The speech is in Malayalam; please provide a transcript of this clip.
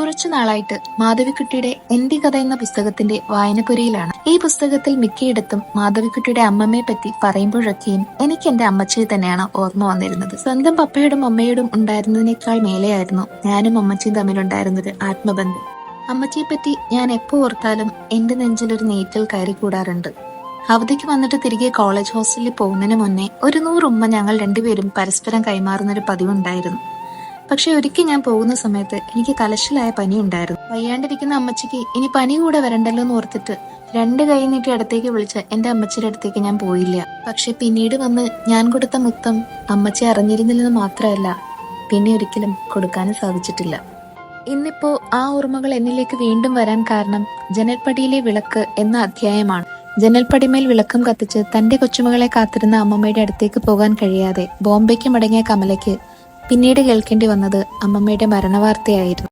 കുറച്ചു നാളായിട്ട് മാധവിക്കുട്ടിയുടെ എന്റെ കഥ എന്ന പുസ്തകത്തിന്റെ വായനപുരയിലാണ്. ഈ പുസ്തകത്തിൽ മിക്കയിടത്തും മാധവിക്കുട്ടിയുടെ അമ്മമ്മയെ പറ്റി പറയുമ്പോഴൊക്കെയും എനിക്ക് എന്റെ അമ്മച്ചിയെ തന്നെയാണ് ഓർമ്മ വന്നിരുന്നത്. സ്വന്തം പപ്പയോടും അമ്മയോടും ഉണ്ടായിരുന്നതിനേക്കാൾ മേലെയായിരുന്നു ഞാനും അമ്മച്ചിയും തമ്മിലുണ്ടായിരുന്നൊരു ആത്മബന്ധം. അമ്മച്ചിയെ പറ്റി ഞാൻ എപ്പോ ഓർത്താലും എന്റെ നെഞ്ചിലൊരു നീറ്റൽ കയറി കൂടാറുണ്ട്. അവധിക്ക് വന്നിട്ട് തിരികെ കോളേജ് ഹോസ്റ്റലിൽ പോകുന്നതിന് മുന്നേ ഒരു 100 ഉമ്മ ഞങ്ങൾ രണ്ടുപേരും പരസ്പരം കൈമാറുന്നൊരു പതിവുണ്ടായിരുന്നു. പക്ഷെ ഒരിക്കൽ ഞാൻ പോകുന്ന സമയത്ത് എനിക്ക് കലശലായ പനി ഉണ്ടായിരുന്നു. വയ്യാണ്ടിരിക്കുന്ന അമ്മച്ചിക്ക് ഇനി പനി കൂടെ വരണ്ടല്ലോ എന്ന് ഓർത്തിട്ട് 2 കൈ നീട്ടി അടുത്തേക്ക് വിളിച്ച് എന്റെ അമ്മച്ചിയുടെ അടുത്തേക്ക് ഞാൻ പോയില്ല. പക്ഷെ പിന്നീട് വന്ന് ഞാൻ കൊടുത്ത മുത്തം അമ്മച്ചി അറിഞ്ഞിരുന്നില്ലെന്ന് മാത്രമല്ല, പിന്നെ ഒരിക്കലും കൊടുക്കാനും സാധിച്ചിട്ടില്ല. ഇന്നിപ്പോ ആ ഓർമ്മകൾ എന്നിലേക്ക് വീണ്ടും വരാൻ കാരണം ജനൽപ്പടിയിലെ വിളക്ക് എന്ന അധ്യായമാണ്. ജനൽപ്പടിമേൽ വിളക്കം കത്തിച്ച് തന്റെ കൊച്ചുമകളെ കാത്തിരുന്ന അമ്മമ്മയുടെ അടുത്തേക്ക് പോകാൻ കഴിയാതെ ബോംബെക്ക് മടങ്ങിയ കമലയ്ക്ക് പിന്നീട് കേൾക്കേണ്ടി വന്നത് അമ്മമ്മയുടെ മരണവാർത്തയായിരുന്നു.